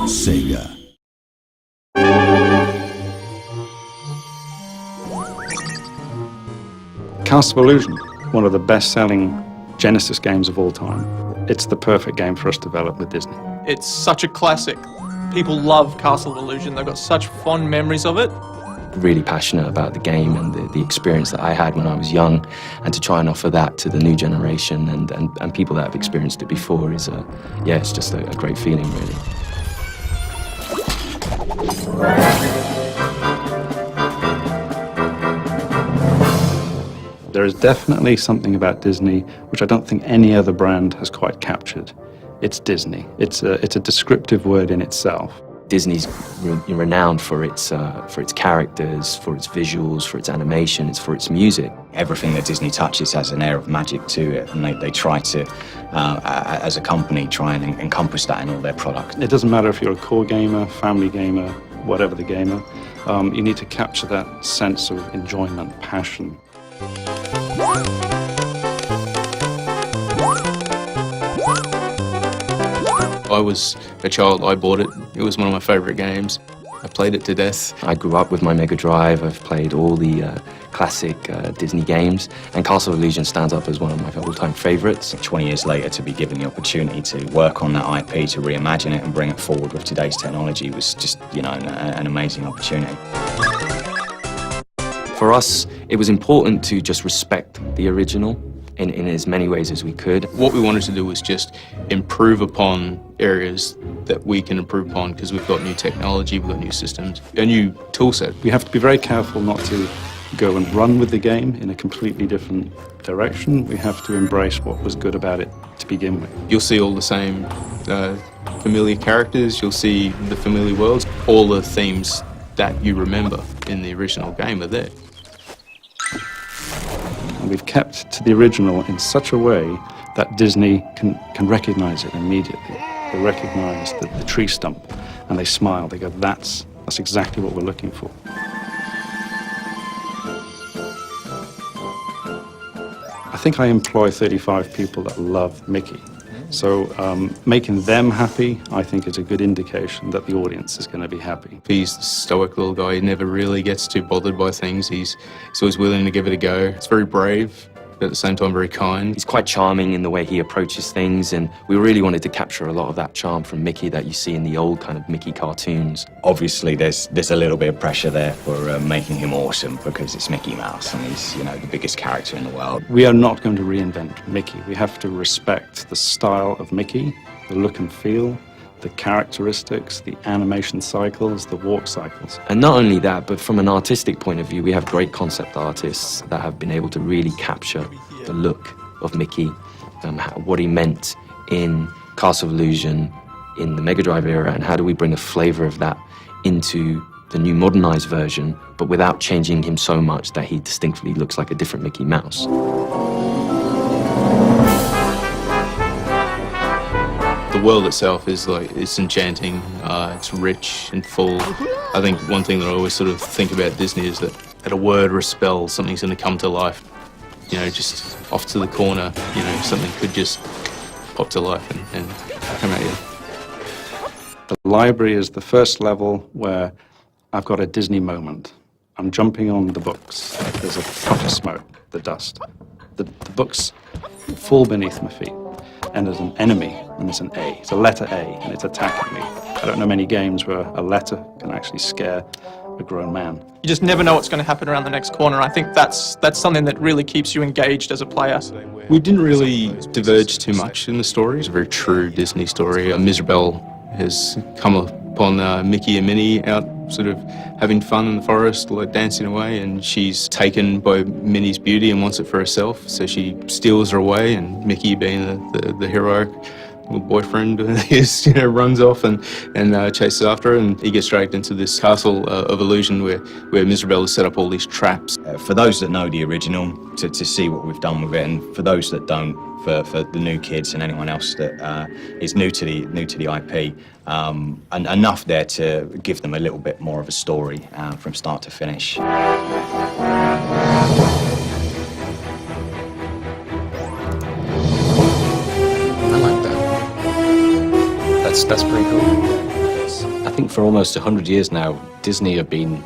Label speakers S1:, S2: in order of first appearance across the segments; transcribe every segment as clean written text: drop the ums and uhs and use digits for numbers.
S1: Sega.
S2: Castle of Illusion, one of the best-selling Genesis games of all time. It's the perfect game for us to develop with Disney.
S3: It's such a classic. People love Castle of Illusion. They've got such fond memories of it.
S4: Really passionate about the game and the experience that I had when I was young, and to try and offer that to the new generation and people that have experienced it before is, it's just a great feeling, really.
S2: There is definitely something about Disney which I don't think any other brand has quite captured. It's Disney. It's a descriptive word in itself.
S4: Disney's renowned for its characters, for its visuals, for its animation, for its music.
S5: Everything that Disney touches has an air of magic to it, and they try to, as a company, try and encompass that in all their products.
S2: It doesn't matter if you're a core gamer, family gamer, whatever the gamer, you need to capture that sense of enjoyment, passion.
S6: I was a child, I bought it. It was one of my favourite games. I played it to death.
S4: I grew up with my Mega Drive. I've played all the classic Disney games, and Castle of Illusion stands up as one of my all-time favourites.
S5: 20 years later, to be given the opportunity to work on that IP, to reimagine it and bring it forward with today's technology was just, an amazing opportunity.
S4: For us, it was important to just respect the original in as many ways as we could.
S6: What we wanted to do was just improve upon areas that we can improve upon, because we've got new technology, we've got new systems, a new tool set.
S2: We have to be very careful not to go and run with the game in a completely different direction. We have to embrace what was good about it to begin with.
S6: You'll see all the same familiar characters, you'll see the familiar worlds, all the themes that you remember in the original game are there.
S2: And we've kept to the original in such a way that Disney can recognize it immediately. They recognize the tree stump and they smile. They go, that's exactly what we're looking for. I think I employ 35 people that love Mickey. So making them happy, I think, is a good indication that the audience is going to be happy.
S6: He's the stoic little guy. He never really gets too bothered by things. He's always willing to give it a go. It's very brave, but at the same time very kind.
S4: He's quite charming in the way he approaches things, and we really wanted to capture a lot of that charm from Mickey that you see in the old kind of Mickey cartoons.
S5: Obviously, there's a little bit of pressure there for making him awesome, because it's Mickey Mouse and he's, the biggest character in the world.
S2: We are not going to reinvent Mickey. We have to respect the style of Mickey, the look and feel, the characteristics, the animation cycles, the walk cycles.
S4: And not only that, but from an artistic point of view, we have great concept artists that have been able to really capture the look of Mickey, what he meant in Castle of Illusion, in the Mega Drive era, and how do we bring a flavour of that into the new modernized version, but without changing him so much that he distinctly looks like a different Mickey Mouse.
S6: The world itself is it's enchanting, it's rich and full. I think one thing that I always sort of think about Disney is that a word or a spell, something's going to come to life. Just off to the corner, something could just pop to life and come at you.
S2: The library is the first level where I've got a Disney moment. I'm jumping on the books. There's a puff of smoke, the dust. The books fall beneath my feet. And there's an enemy, and it's an A. It's a letter A, and it's attacking me. I don't know many games where a letter can actually scare a grown man.
S3: You just never know what's going to happen around the next corner. I think that's something that really keeps you engaged as a player.
S6: We didn't really diverge too much in the story. It's a very true Disney story. Mirabelle has come upon Mickey and Minnie out sort of having fun in the forest, dancing away, and she's taken by Minnie's beauty and wants it for herself, so she steals her away, and Mickey, being the heroic little boyfriend, runs off and chases after her, and he gets dragged into this castle of illusion where Mirabelle has set up all these traps.
S5: For those that know the original, to see what we've done with it, and for those that don't, for the new kids and anyone else that is new to the IP, and enough there to give them a little bit more of a story from start to finish.
S4: I like that. That's pretty cool.
S1: think for almost 100 years now, Disney have been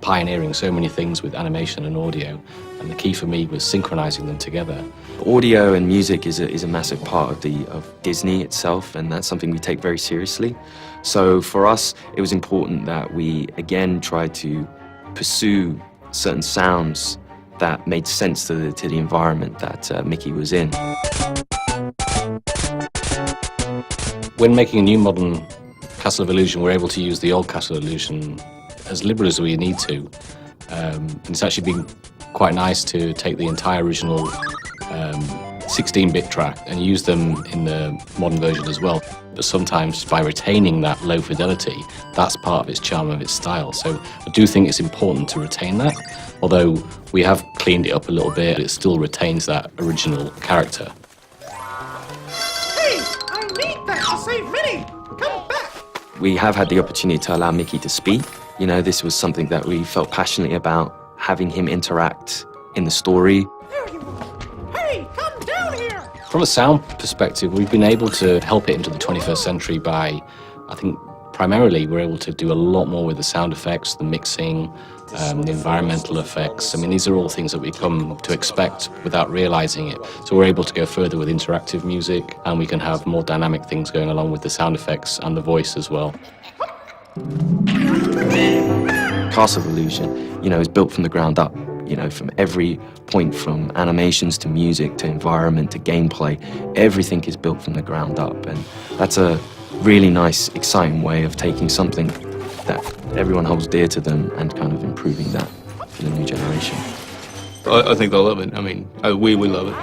S1: pioneering so many things with animation and audio, and the key for me was synchronizing them together.
S4: Audio and music is a massive part of Disney itself, and that's something we take very seriously. So for us, it was important that we again tried to pursue certain sounds that made sense to the environment that Mickey was in.
S1: When making a new modern Castle of Illusion, we're able to use the old Castle of Illusion as liberal as we need to. And it's actually been quite nice to take the entire original 16-bit track and use them in the modern version as well. But sometimes by retaining that low fidelity, that's part of its charm, of its style. So I do think it's important to retain that. Although we have cleaned it up a little bit, it still retains that original character.
S7: Hey, I need that to save Minnie! Come back!
S4: We have had the opportunity to allow Mickey to speak. You know, this was something that we felt passionately about, having him interact in the story.
S7: There you are! Hey, come down here!
S1: From a sound perspective, we've been able to help it into the 21st century by, I think, primarily we're able to do a lot more with the sound effects, the mixing, the environmental effects. I mean, these are all things that we come to expect without realizing it. So we're able to go further with interactive music, and we can have more dynamic things going along with the sound effects and the voice as well.
S4: Castle of Illusion, you know, is built from the ground up. You know, from every point, from animations to music to environment to gameplay, everything is built from the ground up, and that's a really nice, exciting way of taking something that everyone holds dear to them and kind of improving that for the new generation.
S6: I think they'll love it. I mean, we love it.